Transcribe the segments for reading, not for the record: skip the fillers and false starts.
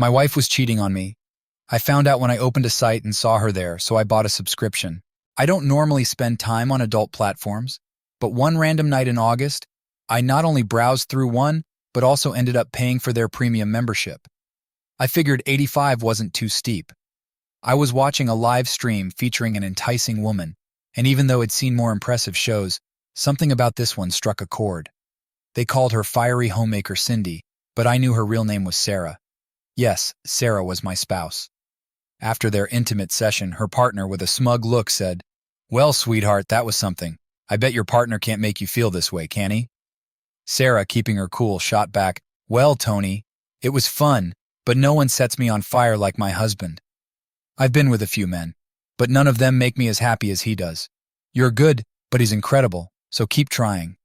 My wife was cheating on me. I found out when I opened a site and saw her there, so I bought a subscription. I don't normally spend time on adult platforms, but one random night in August, I not only browsed through one, but also ended up paying for their premium membership. I figured 85 wasn't too steep. I was watching a live stream featuring an enticing woman, and even though I'd seen more impressive shows, something about this one struck a chord. They called her Fiery Homemaker Cindy, but I knew her real name was Sarah. Yes, Sarah was my spouse. After their intimate session, her partner, with a smug look, said, "Well, sweetheart, that was something. I bet your partner can't make you feel this way, can he?" Sarah, keeping her cool, shot back, "Well, Tony, it was fun, but no one sets me on fire like my husband. I've been with a few men, but none of them make me as happy as he does. You're good, but he's incredible, so keep trying."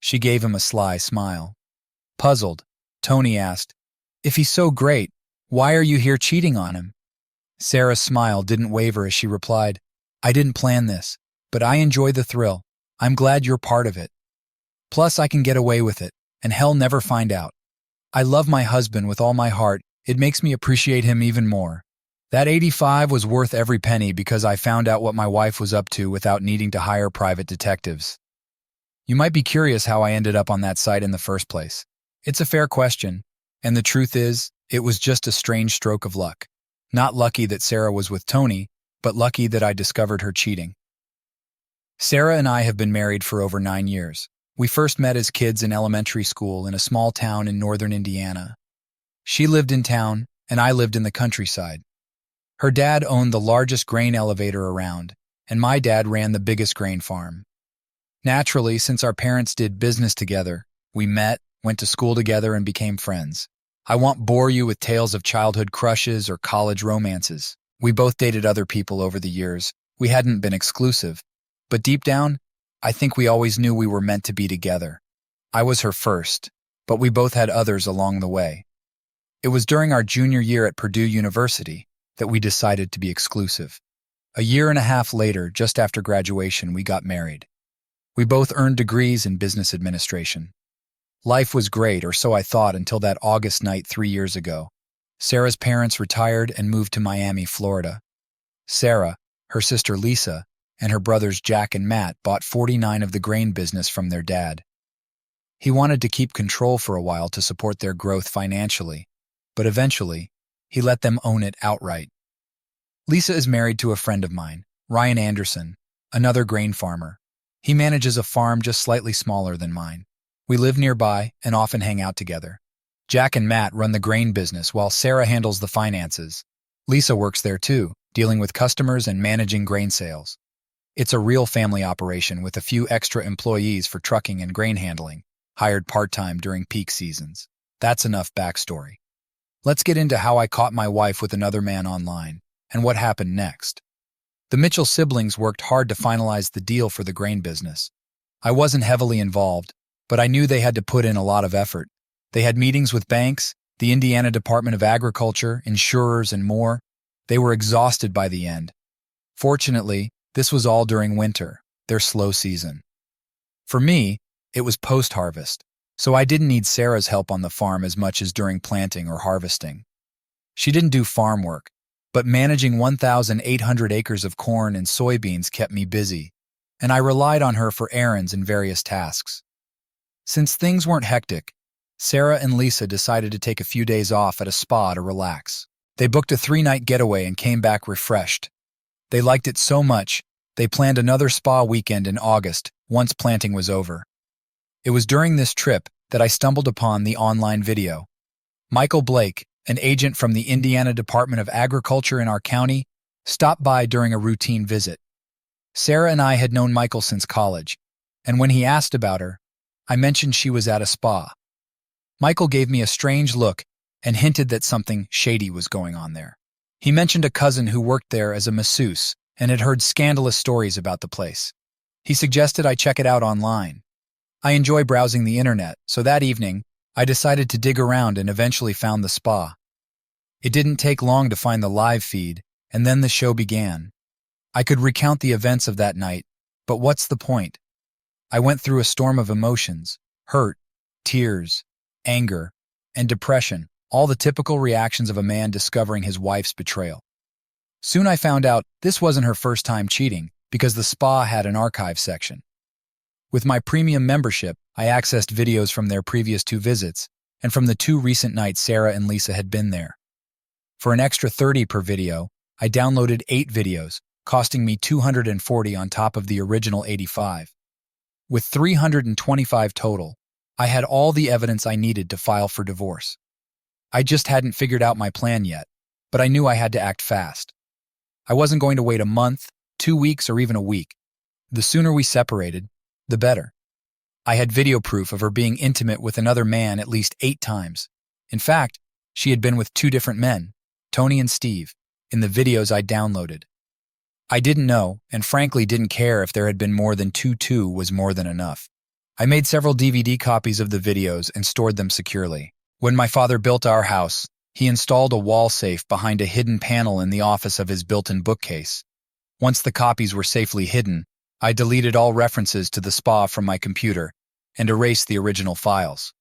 She gave him a sly smile. Puzzled, Tony asked, "If he's so great, why are you here cheating on him?" Sarah's smile didn't waver as she replied, "I didn't plan this, but I enjoy the thrill. I'm glad you're part of it. Plus, I can get away with it, and hell never find out. I love my husband with all my heart. It makes me appreciate him even more. That 85 was worth every penny because I found out what my wife was up to without needing to hire private detectives." You might be curious how I ended up on that site in the first place. It's a fair question, and the truth is, it was just a strange stroke of luck. Not lucky that Sarah was with Tony, but lucky that I discovered her cheating. Sarah and I have been married for over 9 years. We first met as kids in elementary school in a small town in northern Indiana. She lived in town, and I lived in the countryside. Her dad owned the largest grain elevator around, and my dad ran the biggest grain farm. Naturally, since our parents did business together, we met, went to school together, and became friends. I won't bore you with tales of childhood crushes or college romances. We both dated other people over the years. We hadn't been exclusive. But deep down, I think we always knew we were meant to be together. I was her first, but we both had others along the way. It was during our junior year at Purdue University that we decided to be exclusive. A year and a half later, just after graduation, we got married. We both earned degrees in business administration. Life was great, or so I thought, until that August night 3 years ago. Sarah's parents retired and moved to Miami, Florida. Sarah, her sister Lisa, and her brothers Jack and Matt bought 49 of the grain business from their dad. He wanted to keep control for a while to support their growth financially, but eventually, he let them own it outright. Lisa is married to a friend of mine, Ryan Anderson, another grain farmer. He manages a farm just slightly smaller than mine. We live nearby and often hang out together. Jack and Matt run the grain business while Sarah handles the finances. Lisa works there too, dealing with customers and managing grain sales. It's a real family operation with a few extra employees for trucking and grain handling, hired part-time during peak seasons. That's enough backstory. Let's get into how I caught my wife with another man online, and what happened next. The Mitchell siblings worked hard to finalize the deal for the grain business. I wasn't heavily involved, but I knew they had to put in a lot of effort. They had meetings with banks, the Indiana Department of Agriculture, insurers, and more. They were exhausted by the end. Fortunately, this was all during winter, their slow season. For me, it was post-harvest, so I didn't need Sarah's help on the farm as much as during planting or harvesting. She didn't do farm work, but managing 1,800 acres of corn and soybeans kept me busy, and I relied on her for errands and various tasks. Since things weren't hectic, Sarah and Lisa decided to take a few days off at a spa to relax. They booked a 3-night getaway and came back refreshed. They liked it so much, they planned another spa weekend in August, once planting was over. It was during this trip that I stumbled upon the online video. Michael Blake, an agent from the Indiana Department of Agriculture in our county, stopped by during a routine visit. Sarah and I had known Michael since college, and when he asked about her, I mentioned she was at a spa. Michael gave me a strange look and hinted that something shady was going on there. He mentioned a cousin who worked there as a masseuse and had heard scandalous stories about the place. He suggested I check it out online. I enjoy browsing the internet, so that evening, I decided to dig around and eventually found the spa. It didn't take long to find the live feed, and then the show began. I could recount the events of that night, but what's the point? I went through a storm of emotions, hurt, tears, anger, and depression, all the typical reactions of a man discovering his wife's betrayal. Soon I found out this wasn't her first time cheating because the spa had an archive section. With my premium membership, I accessed videos from their previous 2 visits and from the 2 recent nights Sarah and Lisa had been there. For an extra $30 per video, I downloaded 8 videos, costing me $240 on top of the original $85. With 325 total, I had all the evidence I needed to file for divorce. I just hadn't figured out my plan yet, but I knew I had to act fast. I wasn't going to wait a month, 2 weeks, or even a week. The sooner we separated, the better. I had video proof of her being intimate with another man at least 8 times. In fact, she had been with 2 different men, Tony and Steve, in the videos I downloaded. I didn't know, and frankly didn't care if there had been more than 2 was more than enough. I made several DVD copies of the videos and stored them securely. When my father built our house, he installed a wall safe behind a hidden panel in the office of his built-in bookcase. Once the copies were safely hidden, I deleted all references to the spa from my computer and erased the original files.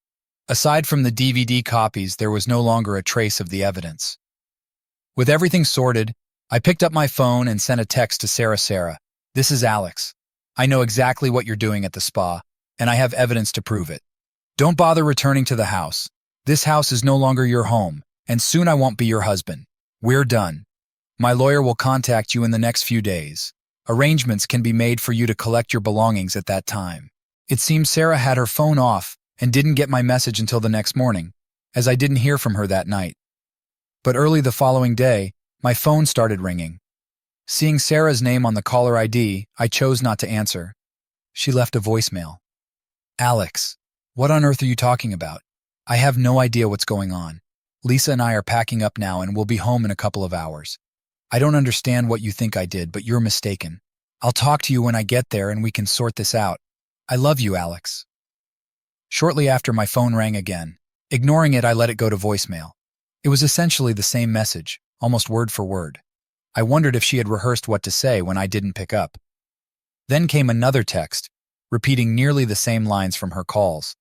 Aside from the DVD copies, there was no longer a trace of the evidence. With everything sorted, I picked up my phone and sent a text to Sarah. Sarah, this is Alex. I know exactly what you're doing at the spa, and I have evidence to prove it. Don't bother returning to the house. This house is no longer your home, and soon I won't be your husband. We're done. My lawyer will contact you in the next few days. Arrangements can be made for you to collect your belongings at that time. It seems Sarah had her phone off and didn't get my message until the next morning, as I didn't hear from her that night. But early the following day, my phone started ringing. Seeing Sarah's name on the caller ID, I chose not to answer. She left a voicemail. Alex, what on earth are you talking about? I have no idea what's going on. Lisa and I are packing up now and we'll be home in a couple of hours. I don't understand what you think I did, but you're mistaken. I'll talk to you when I get there and we can sort this out. I love you, Alex. Shortly after, my phone rang again. Ignoring it, I let it go to voicemail. It was essentially the same message, almost word for word. I wondered if she had rehearsed what to say when I didn't pick up. Then came another text, repeating nearly the same lines from her calls.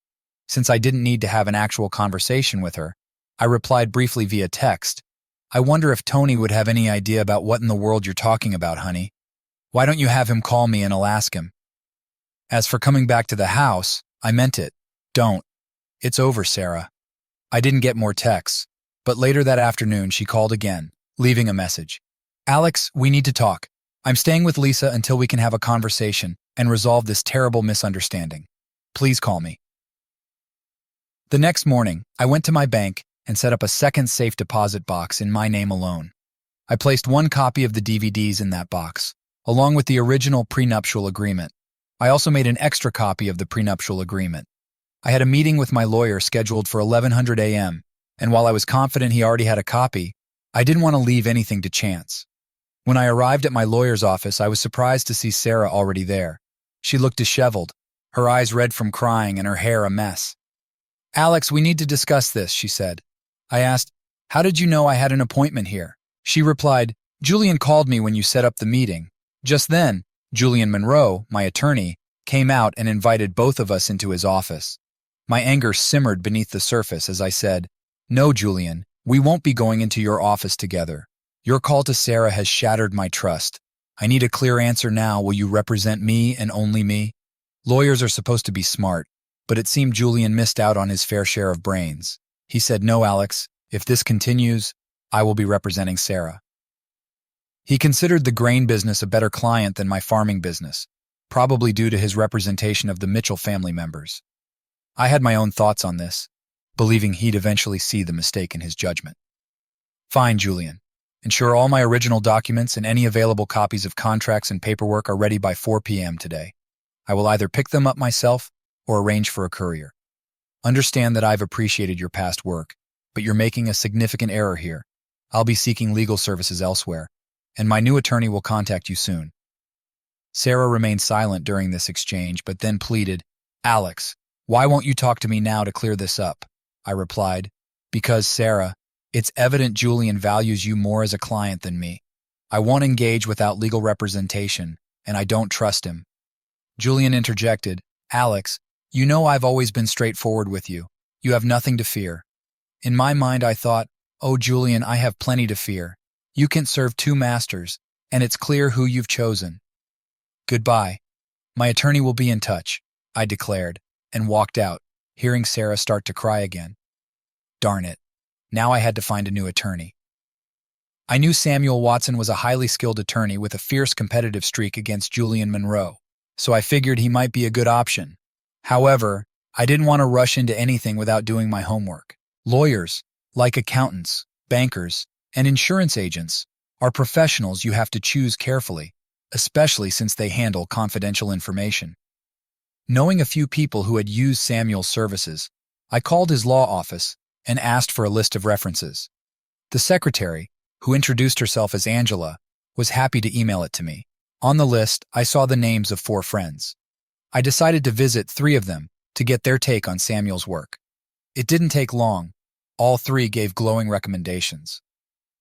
Since I didn't need to have an actual conversation with her, I replied briefly via text. I wonder if Tony would have any idea about what in the world you're talking about, honey. Why don't you have him call me and I'll ask him? As for coming back to the house, I meant it. Don't. It's over, Sarah. I didn't get more texts, but later that afternoon she called again, leaving a message. Alex, we need to talk. I'm staying with Lisa until we can have a conversation and resolve this terrible misunderstanding. Please call me. The next morning, I went to my bank and set up a second safe deposit box in my name alone. I placed 1 copy of the DVDs in that box, along with the original prenuptial agreement. I also made an extra copy of the prenuptial agreement. I had a meeting with my lawyer scheduled for 1100 a.m., and while I was confident he already had a copy, I didn't want to leave anything to chance. When I arrived at my lawyer's office, I was surprised to see Sarah already there. She looked disheveled, her eyes red from crying and her hair a mess. Alex, we need to discuss this, she said. I asked, how did you know I had an appointment here? She replied, Julian called me when you set up the meeting. Just then, Julian Monroe, my attorney, came out and invited both of us into his office. My anger simmered beneath the surface as I said, No, Julian, we won't be going into your office together. Your call to Sarah has shattered my trust. I need a clear answer now. Will you represent me and only me? Lawyers are supposed to be smart, but it seemed Julian missed out on his fair share of brains. He said, No, Alex, if this continues, I will be representing Sarah. He considered the grain business a better client than my farming business, probably due to his representation of the Mitchell family members. I had my own thoughts on this, believing he'd eventually see the mistake in his judgment. Fine, Julian. Ensure all my original documents and any available copies of contracts and paperwork are ready by 4 p.m. today. I will either pick them up myself or arrange for a courier. Understand that I've appreciated your past work, but you're making a significant error here. I'll be seeking legal services elsewhere, and my new attorney will contact you soon. Sarah remained silent during this exchange, but then pleaded, Alex, why won't you talk to me now to clear this up? I replied, Because, Sarah, it's evident Julian values you more as a client than me. I won't engage without legal representation, and I don't trust him. Julian interjected, Alex, you know I've always been straightforward with you. You have nothing to fear. In my mind, I thought, "Oh, Julian, I have plenty to fear. You can't serve two masters, and it's clear who you've chosen. Goodbye. My attorney will be in touch," I declared, and walked out, hearing Sarah start to cry again. Darn it. Now I had to find a new attorney. I knew Samuel Watson was a highly skilled attorney with a fierce competitive streak against Julian Monroe, so I figured he might be a good option. However, I didn't want to rush into anything without doing my homework. Lawyers, like accountants, bankers, and insurance agents, are professionals you have to choose carefully, especially since they handle confidential information. Knowing a few people who had used Samuel's services, I called his law office and asked for a list of references. The secretary, who introduced herself as Angela, was happy to email it to me. On the list, I saw the names of 4 friends. I decided to visit 3 of them to get their take on Samuel's work. It didn't take long. All 3 gave glowing recommendations.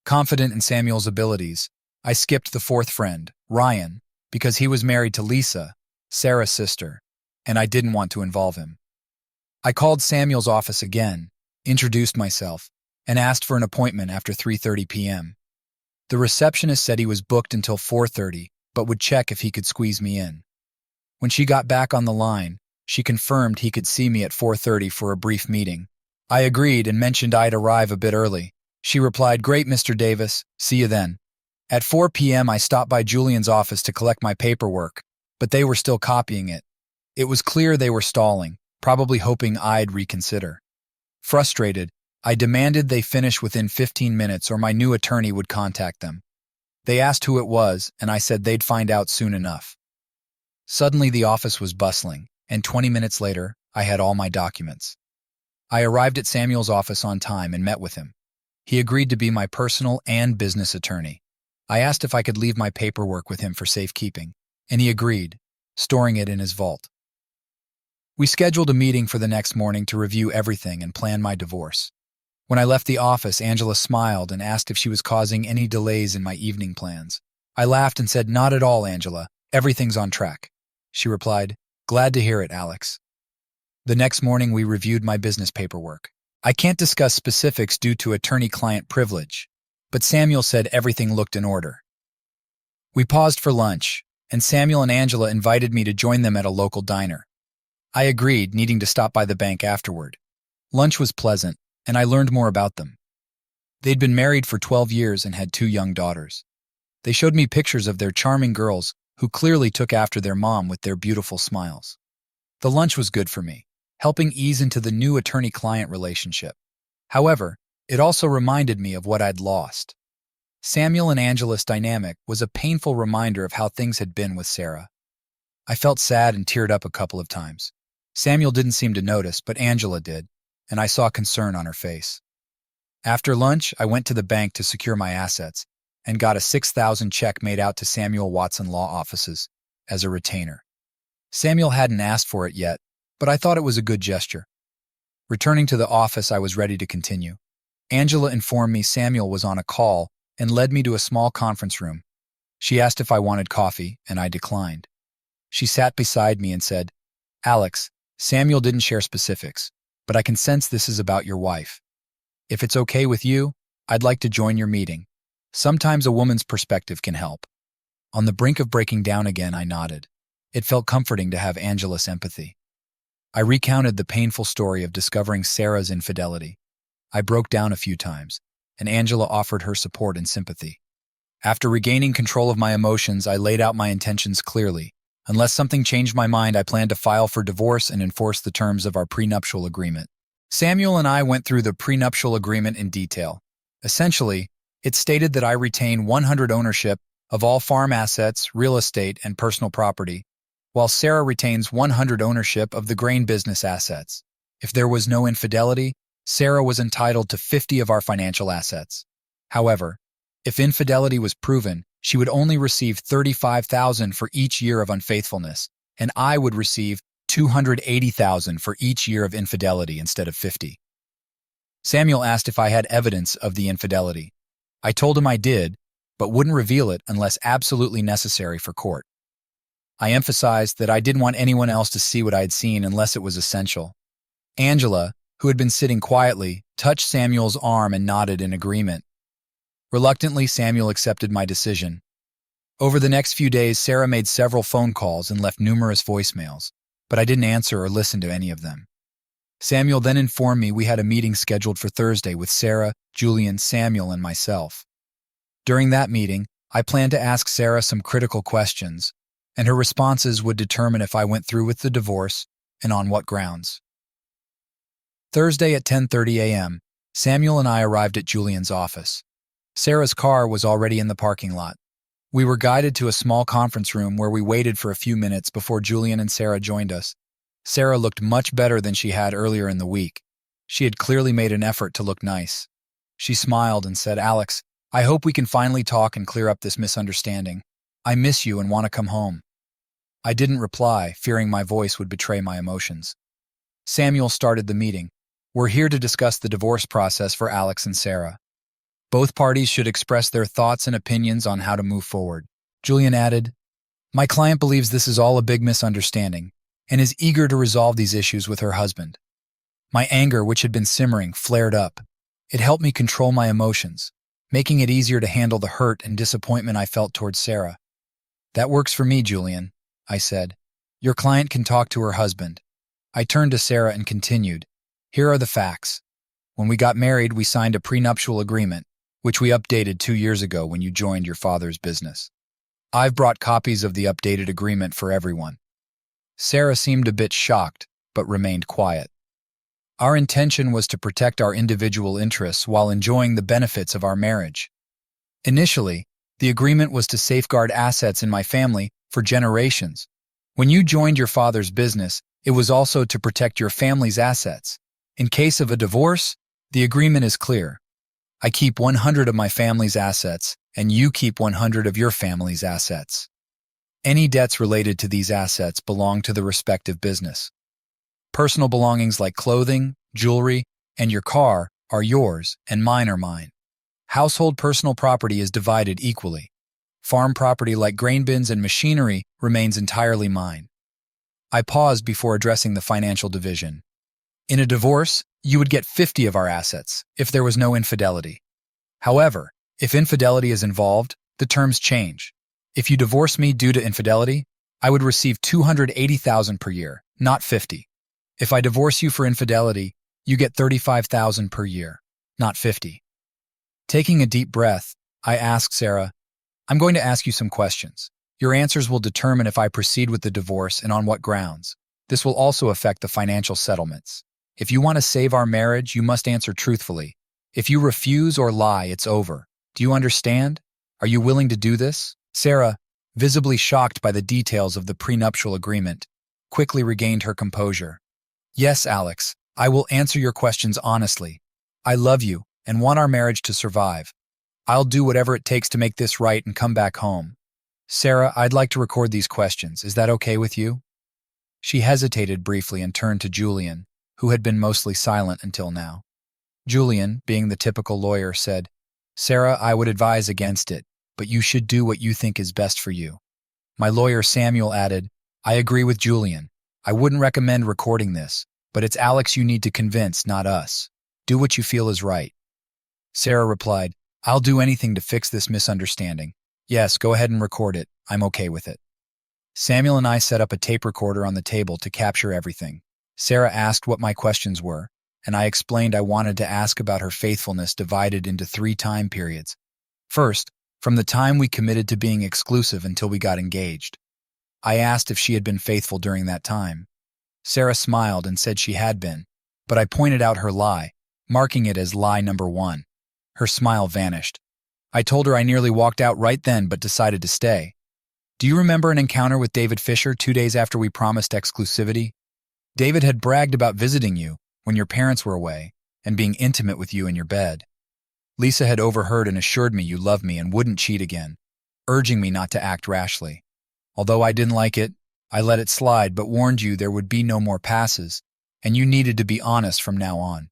Confident in Samuel's abilities, I skipped the 4th friend, Ryan, because he was married to Lisa, Sarah's sister, and I didn't want to involve him. I called Samuel's office again, introduced myself, and asked for an appointment after 3:30 p.m. The receptionist said he was booked until 4:30, but would check if he could squeeze me in. When she got back on the line, she confirmed he could see me at 4:30 for a brief meeting. I agreed and mentioned I'd arrive a bit early. She replied, "Great, Mr. Davis. See you then." At 4 p.m., I stopped by Julian's office to collect my paperwork, but they were still copying it. It was clear they were stalling, probably hoping I'd reconsider. Frustrated, I demanded they finish within 15 minutes or my new attorney would contact them. They asked who it was, and I said they'd find out soon enough. Suddenly, the office was bustling, and 20 minutes later, I had all my documents. I arrived at Samuel's office on time and met with him. He agreed to be my personal and business attorney. I asked if I could leave my paperwork with him for safekeeping, and he agreed, storing it in his vault. We scheduled a meeting for the next morning to review everything and plan my divorce. When I left the office, Angela smiled and asked if she was causing any delays in my evening plans. I laughed and said, "Not at all, Angela. Everything's on track." She replied, "Glad to hear it, Alex." The next morning, we reviewed my business paperwork. I can't discuss specifics due to attorney-client privilege, but Samuel said everything looked in order. We paused for lunch, and Samuel and Angela invited me to join them at a local diner. I agreed, needing to stop by the bank afterward. Lunch was pleasant, and I learned more about them. They'd been married for 12 years and had 2 young daughters. They showed me pictures of their charming girls who clearly took after their mom with their beautiful smiles. The lunch was good for me, helping ease into the new attorney-client relationship. However, it also reminded me of what I'd lost. Samuel and Angela's dynamic was a painful reminder of how things had been with Sarah. I felt sad and teared up a couple of times. Samuel didn't seem to notice, but Angela did, and I saw concern on her face. After lunch, I went to the bank to secure my assets and got a $6,000 check made out to Samuel Watson Law Offices as a retainer. Samuel hadn't asked for it yet, but I thought it was a good gesture. Returning to the office, I was ready to continue. Angela informed me Samuel was on a call and led me to a small conference room. She asked if I wanted coffee, and I declined. She sat beside me and said, "Alex, Samuel didn't share specifics, but I can sense this is about your wife. If it's okay with you, I'd like to join your meeting. Sometimes a woman's perspective can help." On the brink of breaking down again, I nodded. It felt comforting to have Angela's empathy. I recounted the painful story of discovering Sarah's infidelity. I broke down a few times, and Angela offered her support and sympathy. After regaining control of my emotions, I laid out my intentions clearly. Unless something changed my mind, I planned to file for divorce and enforce the terms of our prenuptial agreement. Samuel and I went through the prenuptial agreement in detail. Essentially, it stated that I retain 100% ownership of all farm assets, real estate, and personal property, while Sarah retains 100% ownership of the grain business assets. If there was no infidelity, Sarah was entitled to 50% of our financial assets. However, if infidelity was proven, she would only receive $35,000 for each year of unfaithfulness, and I would receive $280,000 for each year of infidelity instead of 50. Samuel asked if I had evidence of the infidelity. I told him I did, but wouldn't reveal it unless absolutely necessary for court. I emphasized that I didn't want anyone else to see what I had seen unless it was essential. Angela, who had been sitting quietly, touched Samuel's arm and nodded in agreement. Reluctantly, Samuel accepted my decision. Over the next few days, Sarah made several phone calls and left numerous voicemails, but I didn't answer or listen to any of them. Samuel then informed me we had a meeting scheduled for Thursday with Sarah, Julian, Samuel, and myself. During that meeting, I planned to ask Sarah some critical questions, and her responses would determine if I went through with the divorce and on what grounds. Thursday at 10:30 a.m., Samuel and I arrived at Julian's office. Sarah's car was already in the parking lot. We were guided to a small conference room where we waited for a few minutes before Julian and Sarah joined us. Sarah looked much better than she had earlier in the week. She had clearly made an effort to look nice. She smiled and said, "Alex, I hope we can finally talk and clear up this misunderstanding. I miss you and want to come home." I didn't reply, fearing my voice would betray my emotions. Samuel started the meeting. "We're here to discuss the divorce process for Alex and Sarah. Both parties should express their thoughts and opinions on how to move forward." Julian added, "My client believes this is all a big misunderstanding and is eager to resolve these issues with her husband." My anger, which had been simmering, flared up. It helped me control my emotions, making it easier to handle the hurt and disappointment I felt towards Sarah. "That works for me, Julian," I said. "Your client can talk to her husband." I turned to Sarah and continued, "Here are the facts. When we got married, we signed a prenuptial agreement, which we updated 2 years ago when you joined your father's business. I've brought copies of the updated agreement for everyone." Sarah seemed a bit shocked, but remained quiet. Our intention was to protect our individual interests while enjoying the benefits of our marriage. Initially, the agreement was to safeguard assets in my family for generations. When you joined your father's business, it was also to protect your family's assets. In case of a divorce, the agreement is clear. I keep 100 of my family's assets, and you keep 100 of your family's assets. Any debts related to these assets belong to the respective business. Personal belongings like clothing, jewelry, and your car are yours, and mine are mine. Household personal property is divided equally. Farm property like grain bins and machinery remains entirely mine. I paused before addressing the financial division. In a divorce, you would get 50 of our assets if there was no infidelity. However, if infidelity is involved, the terms change. If you divorce me due to infidelity, I would receive $280,000 per year, not 50. If I divorce you for infidelity, you get $35,000 per year, not 50. Taking a deep breath, I asked Sarah, "I'm going to ask you some questions. Your answers will determine if I proceed with the divorce and on what grounds. This will also affect the financial settlements. If you want to save our marriage, you must answer truthfully. If you refuse or lie, it's over. Do you understand? Are you willing to do this?" Sarah, visibly shocked by the details of the prenuptial agreement, quickly regained her composure. "Yes, Alex, I will answer your questions honestly. I love you and want our marriage to survive. I'll do whatever it takes to make this right and come back home. Sarah, I'd like to record these questions. Is that okay with you?" She hesitated briefly and turned to Julian, who had been mostly silent until now. Julian, being the typical lawyer, said, "Sarah, I would advise against it, but you should do what you think is best for you." My lawyer Samuel added, "I agree with Julian. I wouldn't recommend recording this, but it's Alex you need to convince, not us. Do what you feel is right." Sarah replied, "I'll do anything to fix this misunderstanding. Yes, go ahead and record it. I'm okay with it." Samuel and I set up a tape recorder on the table to capture everything. Sarah asked what my questions were, and I explained I wanted to ask about her faithfulness divided into 3 time periods. First, from the time we committed to being exclusive until we got engaged. I asked if she had been faithful during that time. Sarah smiled and said she had been, but I pointed out her lie, marking it as lie number 1. Her smile vanished. I told her I nearly walked out right then but decided to stay. "Do you remember an encounter with David Fisher 2 days after we promised exclusivity? David had bragged about visiting you when your parents were away and being intimate with you in your bed. Lisa had overheard and assured me you loved me and wouldn't cheat again, urging me not to act rashly. Although I didn't like it, I let it slide but warned you there would be no more passes, and you needed to be honest from now on."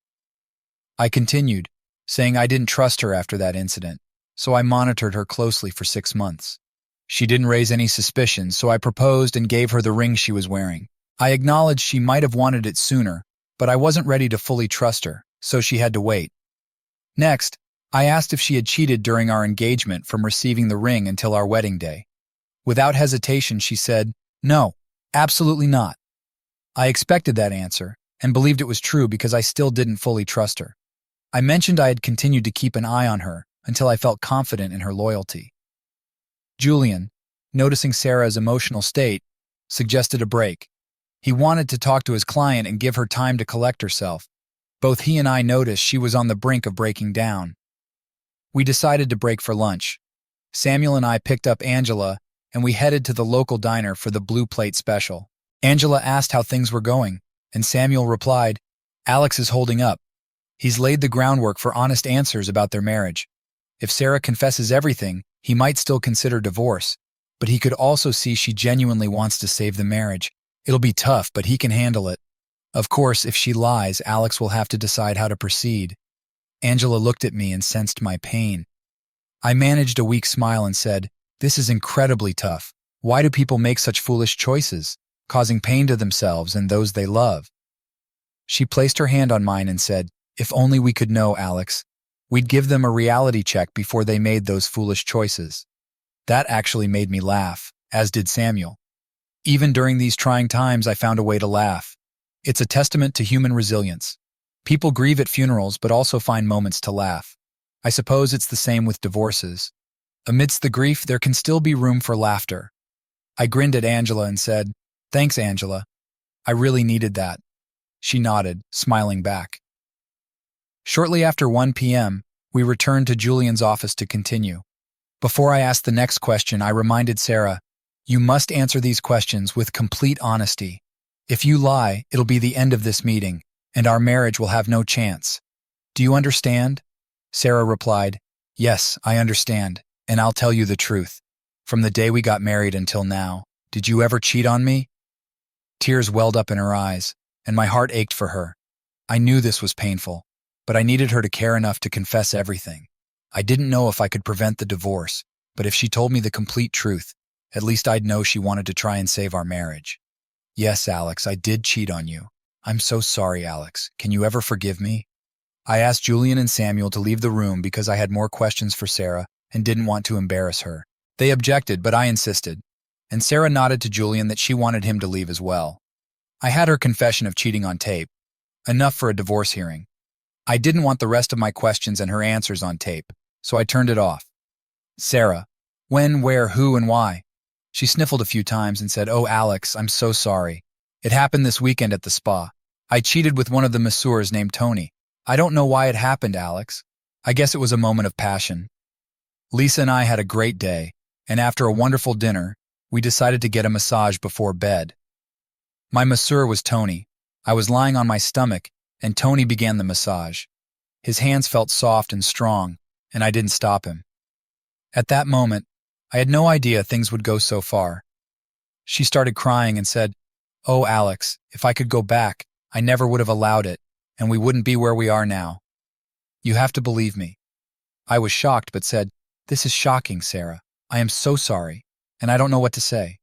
I continued, saying I didn't trust her after that incident, so I monitored her closely for 6 months. She didn't raise any suspicions, so I proposed and gave her the ring she was wearing. I acknowledged she might have wanted it sooner, but I wasn't ready to fully trust her. so she had to wait. Next, I asked if she had cheated during our engagement from receiving the ring until our wedding day. Without hesitation, she said, "No, absolutely not." I expected that answer and believed it was true because I still didn't fully trust her. I mentioned I had continued to keep an eye on her until I felt confident in her loyalty. Julian, noticing Sarah's emotional state, suggested a break. He wanted to talk to his client and give her time to collect herself. Both he and I noticed she was on the brink of breaking down. We decided to break for lunch. Samuel and I picked up Angela, and we headed to the local diner for the Blue Plate special. Angela asked how things were going, and Samuel replied, "Alex is holding up. He's laid the groundwork for honest answers about their marriage. If Sarah confesses everything, he might still consider divorce, but he could also see she genuinely wants to save the marriage. It'll be tough, but he can handle it. Of course, if she lies, Alex will have to decide how to proceed." Angela looked at me and sensed my pain. I managed a weak smile and said, "This is incredibly tough. Why do people make such foolish choices, causing pain to themselves and those they love?" She placed her hand on mine and said, "If only we could know, Alex. We'd give them a reality check before they made those foolish choices." That actually made me laugh, as did Samuel. Even during these trying times, I found a way to laugh. It's a testament to human resilience. People grieve at funerals but also find moments to laugh. I suppose it's the same with divorces. Amidst the grief, there can still be room for laughter. I grinned at Angela and said, "Thanks, Angela. I really needed that." She nodded, smiling back. Shortly after 1 p.m., we returned to Julian's office to continue. Before I asked the next question, I reminded Sarah, "You must answer these questions with complete honesty. If you lie, it'll be the end of this meeting, and our marriage will have no chance. Do you understand?" Sarah replied, "Yes, I understand, and I'll tell you the truth. From the day we got married until now, did you ever cheat on me?" Tears welled up in her eyes, and my heart ached for her. I knew this was painful, but I needed her to care enough to confess everything. I didn't know if I could prevent the divorce, but if she told me the complete truth, at least I'd know she wanted to try and save our marriage. "Yes, Alex, I did cheat on you. I'm so sorry, Alex. Can you ever forgive me?" I asked Julian and Samuel to leave the room because I had more questions for Sarah and didn't want to embarrass her. They objected, but I insisted, and Sarah nodded to Julian that she wanted him to leave as well. I had her confession of cheating on tape, enough for a divorce hearing. I didn't want the rest of my questions and her answers on tape, so I turned it off. "Sarah, when, where, who, and why?" She sniffled a few times and said, "Oh, Alex, I'm so sorry. It happened this weekend at the spa. I cheated with one of the masseurs named Tony. I don't know why it happened, Alex. I guess it was a moment of passion." Lisa and I had a great day, and after a wonderful dinner, we decided to get a massage before bed. My masseur was Tony. I was lying on my stomach, and Tony began the massage. His hands felt soft and strong, and I didn't stop him. At that moment, I had no idea things would go so far. She started crying and said, "Oh, Alex, if I could go back, I never would have allowed it, and we wouldn't be where we are now. You have to believe me." I was shocked but said, "This is shocking, Sarah. I am so sorry, and I don't know what to say."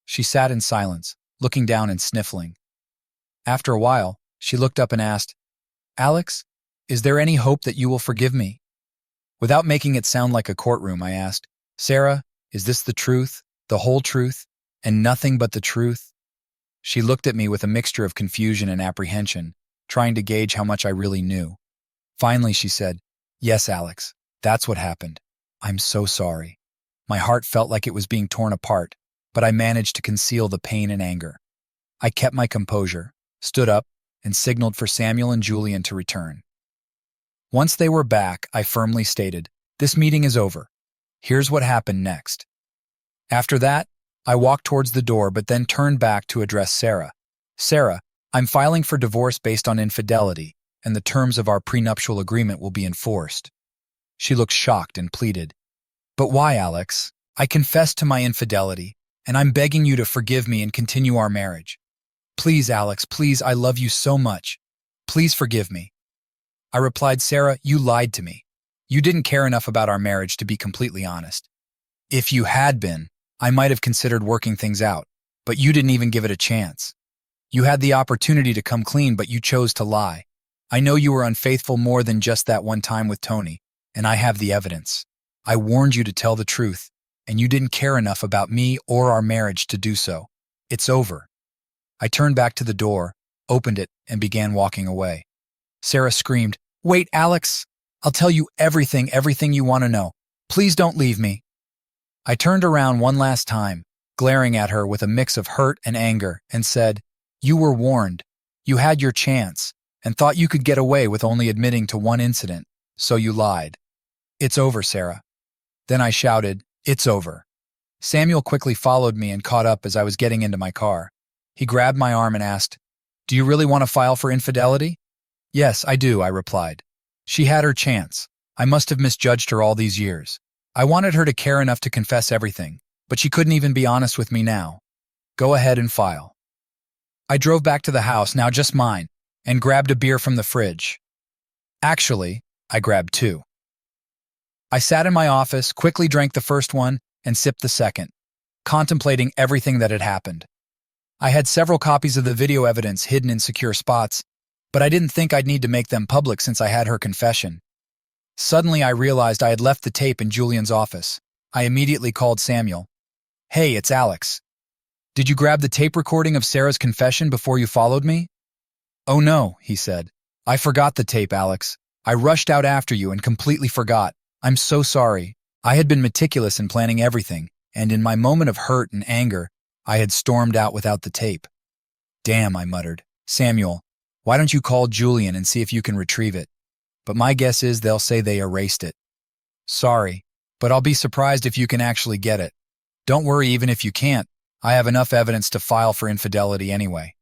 She sat in silence, looking down and sniffling. After a while, she looked up and asked, "Alex, is there any hope that you will forgive me?" Without making it sound like a courtroom, I asked, "Sarah, is this the truth, the whole truth, and nothing but the truth?" She looked at me with a mixture of confusion and apprehension, trying to gauge how much I really knew. Finally, she said, "Yes, Alex, that's what happened. I'm so sorry." My heart felt like it was being torn apart, but I managed to conceal the pain and anger. I kept my composure, stood up, and signaled for Samuel and Julian to return. Once they were back, I firmly stated, "This meeting is over. Here's what happened next." After that, I walked towards the door but then turned back to address Sarah. "Sarah, I'm filing for divorce based on infidelity, and the terms of our prenuptial agreement will be enforced." She looked shocked and pleaded, "But why, Alex? I confessed to my infidelity, and I'm begging you to forgive me and continue our marriage. Please, Alex, please, I love you so much. Please forgive me." I replied, "Sarah, you lied to me. You didn't care enough about our marriage to be completely honest. If you had been, I might have considered working things out, but you didn't even give it a chance. You had the opportunity to come clean, but you chose to lie. I know you were unfaithful more than just that one time with Tony, and I have the evidence. I warned you to tell the truth, and you didn't care enough about me or our marriage to do so. It's over." I turned back to the door, opened it, and began walking away. Sarah screamed, "Wait, Alex! I'll tell you everything you want to know. Please don't leave me." I turned around one last time, glaring at her with a mix of hurt and anger, and said, "You were warned. You had your chance, and thought you could get away with only admitting to one incident, so you lied. It's over, Sarah." Then I shouted, "It's over." Samuel quickly followed me and caught up as I was getting into my car. He grabbed my arm and asked, "Do you really want to file for infidelity?" "Yes, I do," I replied. "She had her chance. I must have misjudged her all these years. I wanted her to care enough to confess everything, but she couldn't even be honest with me now. Go ahead and file." I drove back to the house, now just mine, and grabbed a beer from the fridge. Actually, I grabbed two. I sat in my office, quickly drank the first one, and sipped the second, contemplating everything that had happened. I had several copies of the video evidence hidden in secure spots, but I didn't think I'd need to make them public since I had her confession. Suddenly, I realized I had left the tape in Julian's office. I immediately called Samuel. "Hey, it's Alex. Did you grab the tape recording of Sarah's confession before you followed me?" "Oh no," he said. "I forgot the tape, Alex. I rushed out after you and completely forgot. I'm so sorry. I had been meticulous in planning everything, and in my moment of hurt and anger, I had stormed out without the tape." "Damn," I muttered. "Samuel, why don't you call Julian and see if you can retrieve it? But my guess is they'll say they erased it." "Sorry, but I'll be surprised if you can actually get it. Don't worry even if you can't. I have enough evidence to file for infidelity anyway."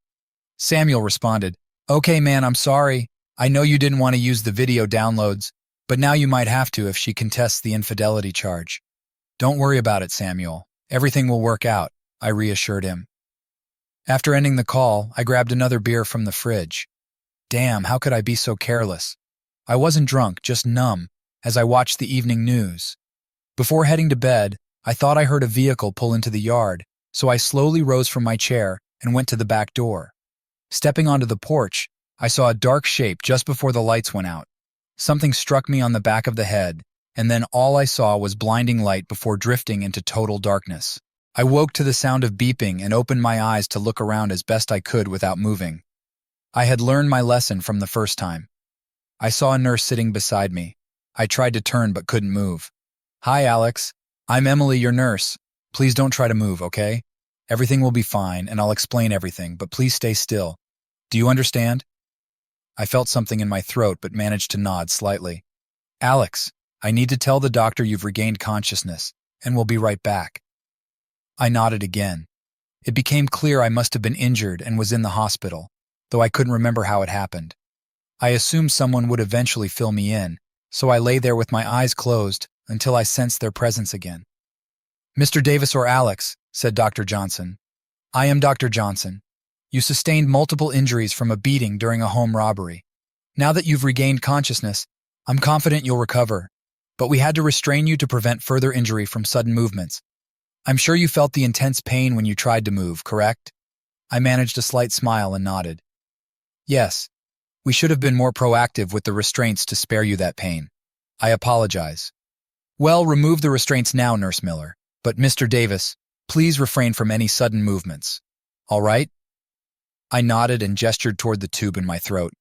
Samuel responded, "Okay, man, I'm sorry. I know you didn't want to use the video downloads, but now you might have to if she contests the infidelity charge." "Don't worry about it, Samuel. Everything will work out," I reassured him. After ending the call, I grabbed another beer from the fridge. Damn, how could I be so careless? I wasn't drunk, just numb, as I watched the evening news. Before heading to bed, I thought I heard a vehicle pull into the yard, so I slowly rose from my chair and went to the back door. Stepping onto the porch, I saw a dark shape just before the lights went out. Something struck me on the back of the head, and then all I saw was blinding light before drifting into total darkness. I woke to the sound of beeping and opened my eyes to look around as best I could without moving. I had learned my lesson from the first time. I saw a nurse sitting beside me. I tried to turn but couldn't move. "Hi, Alex. I'm Emily, your nurse. Please don't try to move, okay? Everything will be fine, and I'll explain everything, but please stay still. Do you understand?" I felt something in my throat but managed to nod slightly. "Alex, I need to tell the doctor you've regained consciousness, and we'll be right back." I nodded again. It became clear I must have been injured and was in the hospital, though I couldn't remember how it happened. I assumed someone would eventually fill me in, so I lay there with my eyes closed until I sensed their presence again. "Mr. Davis or Alex," said Dr. Johnson. "I am Dr. Johnson. You sustained multiple injuries from a beating during a home robbery. Now that you've regained consciousness, I'm confident you'll recover, but we had to restrain you to prevent further injury from sudden movements. I'm sure you felt the intense pain when you tried to move, correct?" I managed a slight smile and nodded. "Yes. We should have been more proactive with the restraints to spare you that pain. I apologize." "Well, remove the restraints now, Nurse Miller. But Mr. Davis, please refrain from any sudden movements. All right?" I nodded and gestured toward the tube in my throat.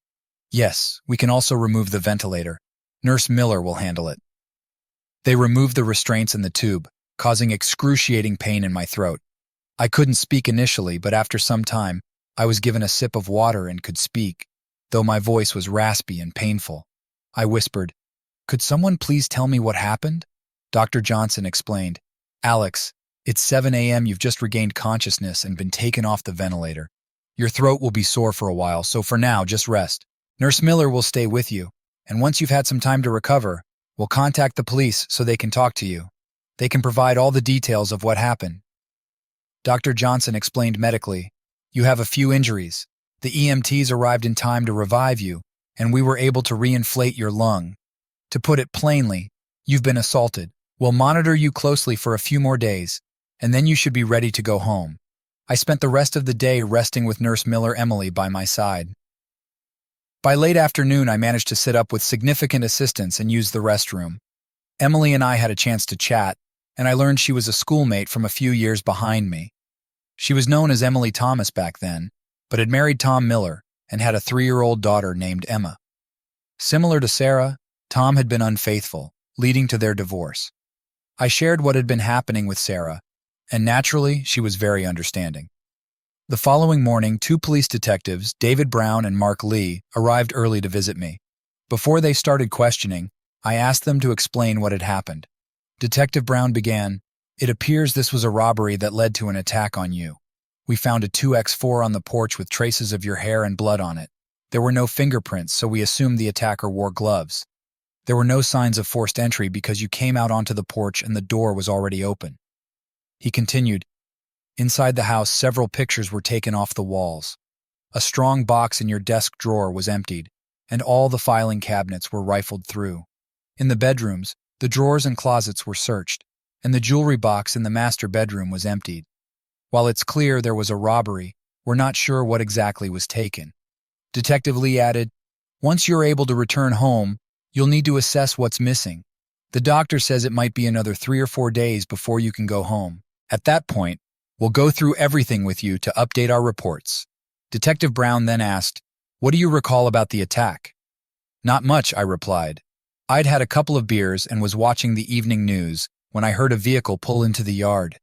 "Yes, we can also remove the ventilator. Nurse Miller will handle it." They removed the restraints in the tube, causing excruciating pain in my throat. I couldn't speak initially, but after some time, I was given a sip of water and could speak, though my voice was raspy and painful. I whispered, "Could someone please tell me what happened?" Dr. Johnson explained, "Alex, it's 7 a.m. You've just regained consciousness and been taken off the ventilator. Your throat will be sore for a while, so for now, just rest. Nurse Miller will stay with you, and once you've had some time to recover, we'll contact the police so they can talk to you. They can provide all the details of what happened." Dr. Johnson explained medically, "You have a few injuries. The EMTs arrived in time to revive you, and we were able to reinflate your lung. To put it plainly, you've been assaulted. We'll monitor you closely for a few more days, and then you should be ready to go home." I spent the rest of the day resting with Nurse Miller Emily by my side. By late afternoon, I managed to sit up with significant assistance and use the restroom. Emily and I had a chance to chat, and I learned she was a schoolmate from a few years behind me. She was known as Emily Thomas back then, but had married Tom Miller and had a 3-year-old daughter named Emma. Similar to Sarah, Tom had been unfaithful, leading to their divorce. I shared what had been happening with Sarah, and naturally, she was very understanding. The following morning, 2 police detectives, David Brown and Mark Lee, arrived early to visit me. Before they started questioning, I asked them to explain what had happened. Detective Brown began, "It appears this was a robbery that led to an attack on you. We found a 2X4 on the porch with traces of your hair and blood on it. There were no fingerprints, so we assumed the attacker wore gloves. There were no signs of forced entry because you came out onto the porch and the door was already open." He continued, "Inside the house, several pictures were taken off the walls. A strong box in your desk drawer was emptied, and all the filing cabinets were rifled through. In the bedrooms, the drawers and closets were searched, and the jewelry box in the master bedroom was emptied. While it's clear there was a robbery, we're not sure what exactly was taken." Detective Lee added, "Once you're able to return home, you'll need to assess what's missing. The doctor says it might be another 3 or 4 days before you can go home. At that point, we'll go through everything with you to update our reports." Detective Brown then asked, "What do you recall about the attack?" "Not much," I replied. "I'd had a couple of beers and was watching the evening news when I heard a vehicle pull into the yard.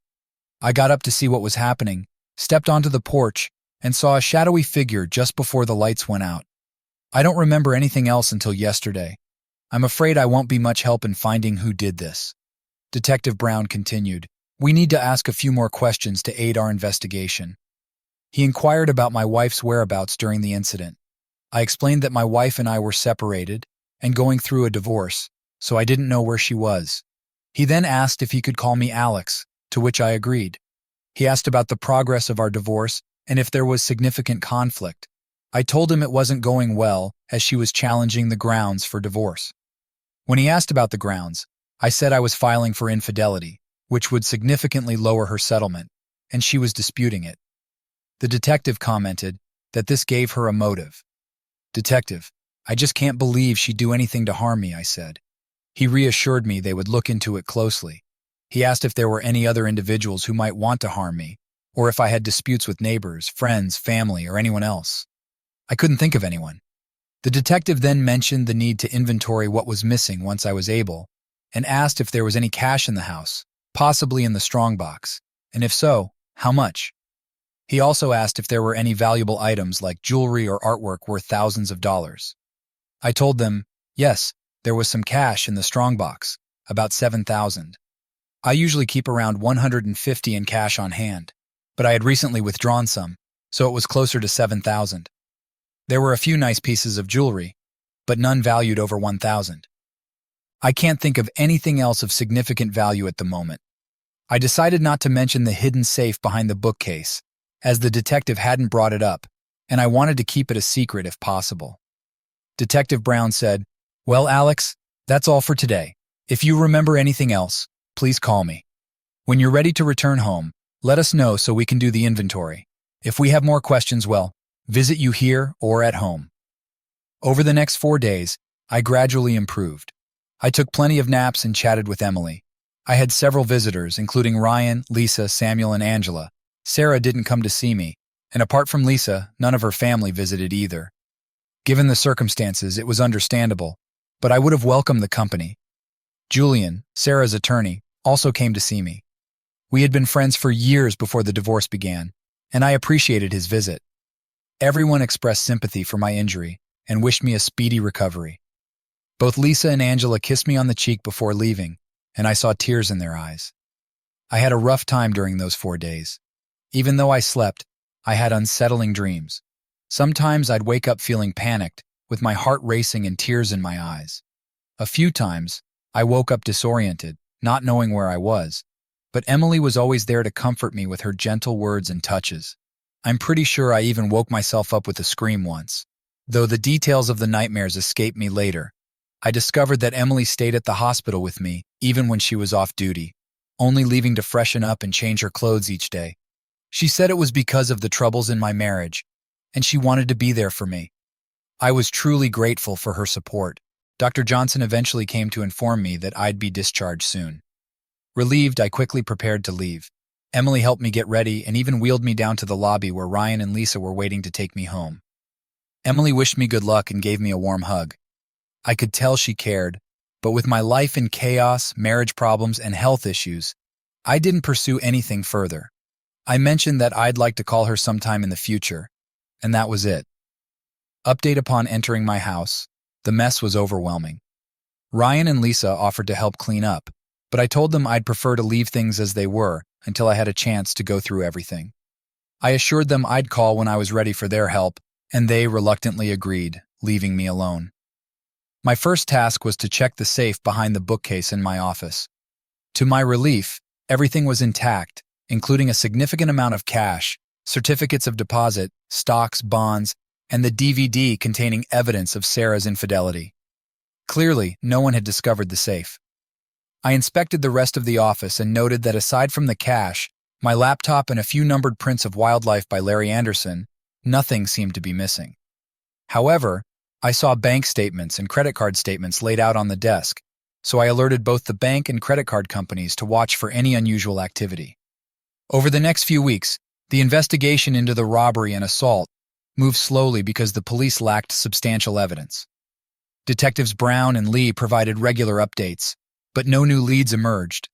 I got up to see what was happening, stepped onto the porch, and saw a shadowy figure just before the lights went out. I don't remember anything else until yesterday. I'm afraid I won't be much help in finding who did this." Detective Brown continued, "We need to ask a few more questions to aid our investigation." He inquired about my wife's whereabouts during the incident. I explained that my wife and I were separated and going through a divorce, so I didn't know where she was. He then asked if he could call me Alex, to which I agreed. He asked about the progress of our divorce and if there was significant conflict. I told him it wasn't going well as she was challenging the grounds for divorce. When he asked about the grounds, I said I was filing for infidelity, which would significantly lower her settlement, and she was disputing it. The detective commented that this gave her a motive. "Detective, I just can't believe she'd do anything to harm me," I said. He reassured me they would look into it closely. He asked if there were any other individuals who might want to harm me, or if I had disputes with neighbors, friends, family, or anyone else. I couldn't think of anyone. The detective then mentioned the need to inventory what was missing once I was able, and asked if there was any cash in the house, possibly in the strongbox, and if so, how much. He also asked if there were any valuable items like jewelry or artwork worth thousands of dollars. I told them, yes, there was some cash in the strongbox, about $7,000. I usually keep around $150 in cash on hand, but I had recently withdrawn some, so it was closer to $7,000. There were a few nice pieces of jewelry, but none valued over $1,000. I can't think of anything else of significant value at the moment. I decided not to mention the hidden safe behind the bookcase, as the detective hadn't brought it up, and I wanted to keep it a secret if possible. Detective Brown said, "Well, Alex, that's all for today. If you remember anything else, please call me. When you're ready to return home, let us know so we can do the inventory. If we have more questions, well, visit you here or at home." Over the next 4 days, I gradually improved. I took plenty of naps and chatted with Emily. I had several visitors, including Ryan, Lisa, Samuel, and Angela. Sarah didn't come to see me, and apart from Lisa, none of her family visited either. Given the circumstances, it was understandable, but I would have welcomed the company. Julian, Sarah's attorney, also came to see me. We had been friends for years before the divorce began, and I appreciated his visit. Everyone expressed sympathy for my injury and wished me a speedy recovery. Both Lisa and Angela kissed me on the cheek before leaving, and I saw tears in their eyes. I had a rough time during those 4 days. Even though I slept, I had unsettling dreams. Sometimes I'd wake up feeling panicked, with my heart racing and tears in my eyes. A few times, I woke up disoriented, not knowing where I was, but Emily was always there to comfort me with her gentle words and touches. I'm pretty sure I even woke myself up with a scream once. Though the details of the nightmares escaped me later, I discovered that Emily stayed at the hospital with me, even when she was off duty, only leaving to freshen up and change her clothes each day. She said it was because of the troubles in my marriage, and she wanted to be there for me. I was truly grateful for her support. Dr. Johnson eventually came to inform me that I'd be discharged soon. Relieved, I quickly prepared to leave. Emily helped me get ready and even wheeled me down to the lobby where Ryan and Lisa were waiting to take me home. Emily wished me good luck and gave me a warm hug. I could tell she cared, but with my life in chaos, marriage problems, and health issues, I didn't pursue anything further. I mentioned that I'd like to call her sometime in the future, and that was it. Update upon entering my house, the mess was overwhelming. Ryan and Lisa offered to help clean up, but I told them I'd prefer to leave things as they were until I had a chance to go through everything. I assured them I'd call when I was ready for their help, and they reluctantly agreed, leaving me alone. My first task was to check the safe behind the bookcase in my office. To my relief, everything was intact, including a significant amount of cash, certificates of deposit, stocks, bonds, and the DVD containing evidence of Sarah's infidelity. Clearly, no one had discovered the safe. I inspected the rest of the office and noted that aside from the cash, my laptop and a few numbered prints of Wildlife by Larry Anderson, nothing seemed to be missing. However, I saw bank statements and credit card statements laid out on the desk, so I alerted both the bank and credit card companies to watch for any unusual activity. Over the next few weeks, the investigation into the robbery and assault moved slowly because the police lacked substantial evidence. Detectives Brown and Lee provided regular updates, but no new leads emerged.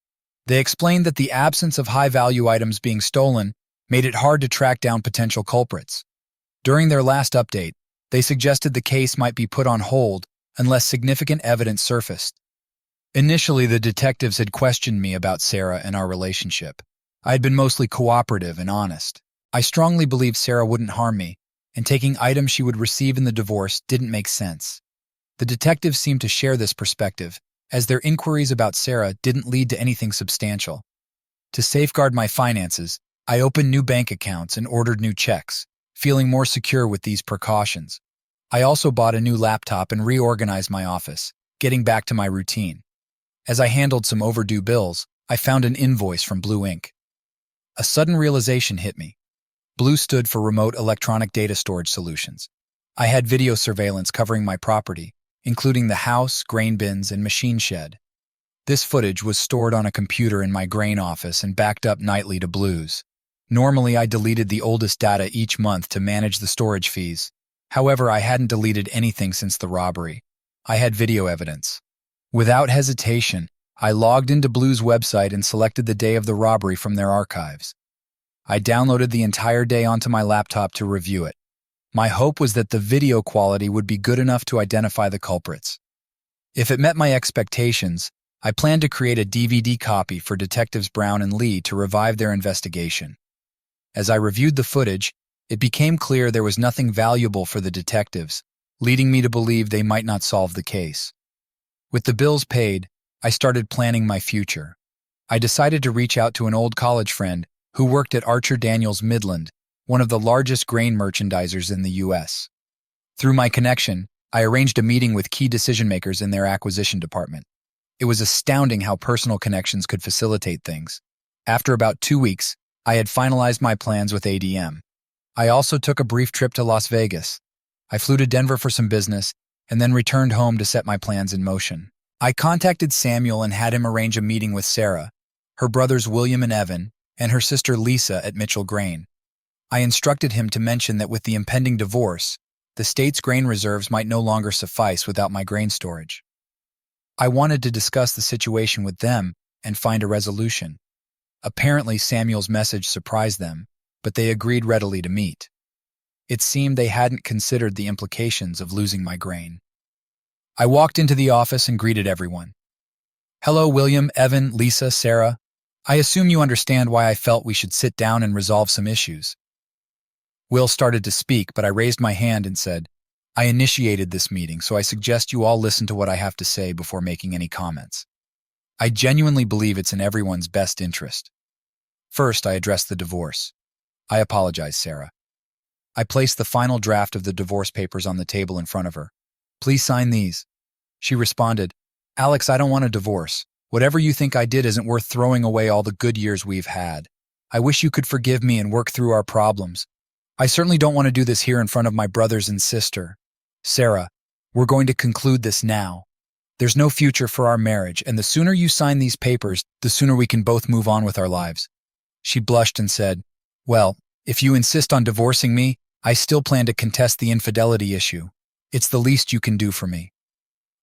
They explained that the absence of high-value items being stolen made it hard to track down potential culprits. During their last update, they suggested the case might be put on hold unless significant evidence surfaced. Initially, the detectives had questioned me about Sarah and our relationship. I had been mostly cooperative and honest. I strongly believed Sarah wouldn't harm me, and taking items she would receive in the divorce didn't make sense. The detectives seemed to share this perspective, as their inquiries about Sarah didn't lead to anything substantial. To safeguard my finances, I opened new bank accounts and ordered new checks, feeling more secure with these precautions. I also bought a new laptop and reorganized my office, getting back to my routine. As I handled some overdue bills, I found an invoice from Blue Inc. A sudden realization hit me. Blue stood for Remote Electronic Data Storage Solutions. I had video surveillance covering my property, including the house, grain bins, and machine shed. This footage was stored on a computer in my grain office and backed up nightly to Blue's. Normally, I deleted the oldest data each month to manage the storage fees. However, I hadn't deleted anything since the robbery. I had video evidence. Without hesitation, I logged into Blue's website and selected the day of the robbery from their archives. I downloaded the entire day onto my laptop to review it. My hope was that the video quality would be good enough to identify the culprits. If it met my expectations, I planned to create a DVD copy for Detectives Brown and Lee to revive their investigation. As I reviewed the footage, it became clear there was nothing valuable for the detectives, leading me to believe they might not solve the case. With the bills paid, I started planning my future. I decided to reach out to an old college friend who worked at Archer Daniels Midland, one of the largest grain merchandisers in the U.S. Through my connection, I arranged a meeting with key decision-makers in their acquisition department. It was astounding how personal connections could facilitate things. After about 2 weeks, I had finalized my plans with ADM. I also took a brief trip to Las Vegas. I flew to Denver for some business, and then returned home to set my plans in motion. I contacted Samuel and had him arrange a meeting with Sarah, her brothers William and Evan, and her sister Lisa at Mitchell Grain. I instructed him to mention that with the impending divorce, the state's grain reserves might no longer suffice without my grain storage. I wanted to discuss the situation with them and find a resolution. Apparently, Samuel's message surprised them, but they agreed readily to meet. It seemed they hadn't considered the implications of losing my grain. I walked into the office and greeted everyone. "Hello, William, Evan, Lisa, Sarah. I assume you understand why I felt we should sit down and resolve some issues." Will started to speak, but I raised my hand and said, "I initiated this meeting, so I suggest you all listen to what I have to say before making any comments. I genuinely believe it's in everyone's best interest." First, I addressed the divorce. "I apologize, Sarah." I placed the final draft of the divorce papers on the table in front of her. "Please sign these." She responded, "Alex, I don't want a divorce. Whatever you think I did isn't worth throwing away all the good years we've had. I wish you could forgive me and work through our problems. I certainly don't want to do this here in front of my brothers and sister." Sarah, we're going to conclude this now. There's no future for our marriage, and the sooner you sign these papers, the sooner we can both move on with our lives. She blushed and said, well, if you insist on divorcing me, I still plan to contest the infidelity issue. It's the least you can do for me.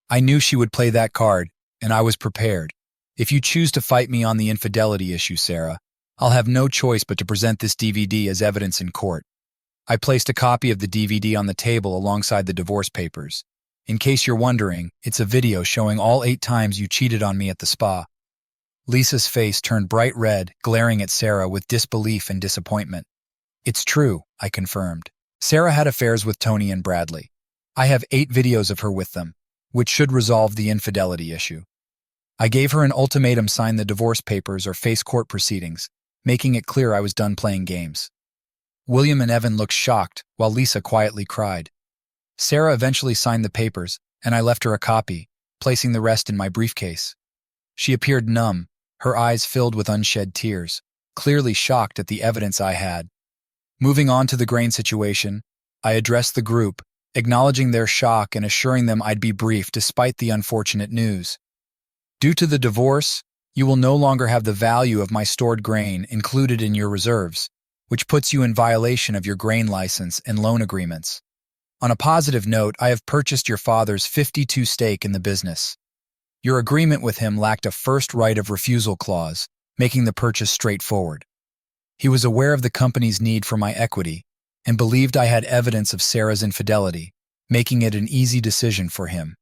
I knew she would play that card, and I was prepared. If you choose to fight me on the infidelity issue, Sarah, I'll have no choice but to present this DVD as evidence in court. I placed a copy of the DVD on the table alongside the divorce papers. In case you're wondering, it's a video showing all 8 times you cheated on me at the spa. Lisa's face turned bright red, glaring at Sarah with disbelief and disappointment. It's true, I confirmed. Sarah had affairs with Tony and Bradley. I have 8 videos of her with them, which should resolve the infidelity issue. I gave her an ultimatum: sign the divorce papers or face court proceedings, making it clear I was done playing games. William and Evan looked shocked, while Lisa quietly cried. Sarah eventually signed the papers, and I left her a copy, placing the rest in my briefcase. She appeared numb, her eyes filled with unshed tears, clearly shocked at the evidence I had. Moving on to the grain situation, I addressed the group, acknowledging their shock and assuring them I'd be brief despite the unfortunate news. Due to the divorce, you will no longer have the value of my stored grain included in your reserves, which puts you in violation of your grain license and loan agreements. On a positive note, I have purchased your father's 52% stake in the business. Your agreement with him lacked a first right of refusal clause, making the purchase straightforward. He was aware of the company's need for my equity and believed I had evidence of Sarah's infidelity, making it an easy decision for him.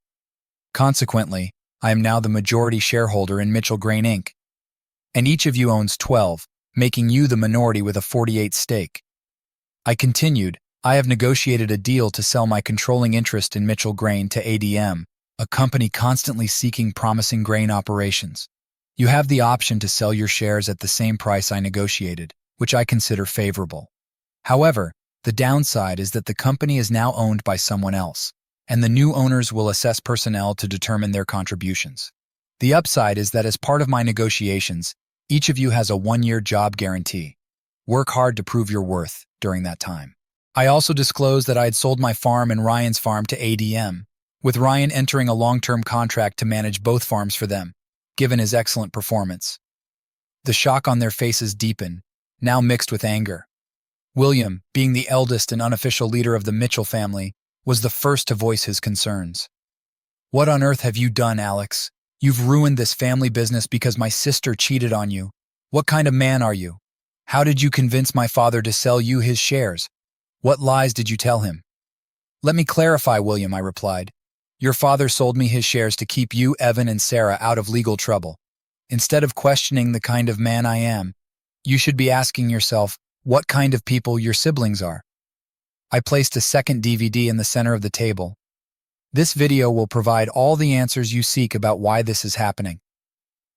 Consequently, I am now the majority shareholder in Mitchell Grain Inc., and each of you owns 12, making you the minority with a 48% stake. I continued, I have negotiated a deal to sell my controlling interest in Mitchell Grain to ADM, a company constantly seeking promising grain operations. You have the option to sell your shares at the same price I negotiated, which I consider favorable. However, the downside is that the company is now owned by someone else, and the new owners will assess personnel to determine their contributions. The upside is that as part of my negotiations, each of you has a 1-year job guarantee. Work hard to prove your worth during that time. I also disclosed that I had sold my farm and Ryan's farm to ADM, with Ryan entering a long-term contract to manage both farms for them, given his excellent performance. The shock on their faces deepened, now mixed with anger. William, being the eldest and unofficial leader of the Mitchell family, was the first to voice his concerns. What on earth have you done, Alex? You've ruined this family business because my sister cheated on you. What kind of man are you? How did you convince my father to sell you his shares? What lies did you tell him? Let me clarify, William, I replied. Your father sold me his shares to keep you, Evan, and Sarah out of legal trouble. Instead of questioning the kind of man I am, you should be asking yourself what kind of people your siblings are. I placed a second DVD in the center of the table. This video will provide all the answers you seek about why this is happening.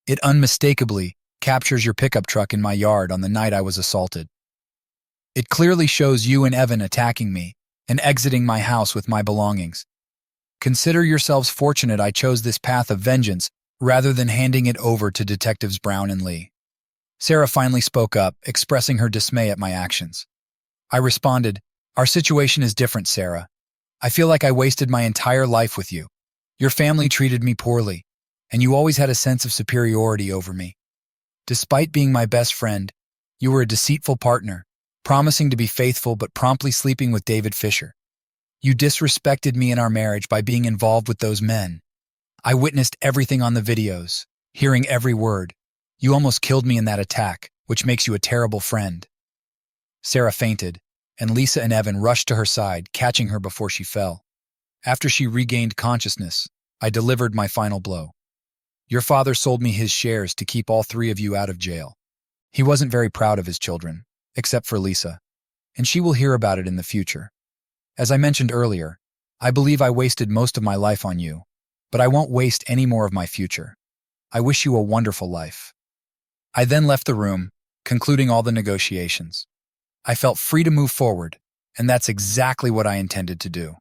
It unmistakably captures your pickup truck in my yard on the night I was assaulted. It clearly shows you and Evan attacking me and exiting my house with my belongings. Consider yourselves fortunate I chose this path of vengeance rather than handing it over to Detectives Brown and Lee. Sarah finally spoke up, expressing her dismay at my actions. I responded, Our situation is different, Sarah. I feel like I wasted my entire life with you. Your family treated me poorly, and you always had a sense of superiority over me. Despite being my best friend, you were a deceitful partner, promising to be faithful but promptly sleeping with David Fisher. You disrespected me in our marriage by being involved with those men. I witnessed everything on the videos, hearing every word. You almost killed me in that attack, which makes you a terrible friend. Sarah fainted, and Lisa and Evan rushed to her side, catching her before she fell. After she regained consciousness, I delivered my final blow. Your father sold me his shares to keep all 3 of you out of jail. He wasn't very proud of his children, except for Lisa, and she will hear about it in the future. As I mentioned earlier, I believe I wasted most of my life on you, but I won't waste any more of my future. I wish you a wonderful life. I then left the room, concluding all the negotiations. I felt free to move forward, and that's exactly what I intended to do.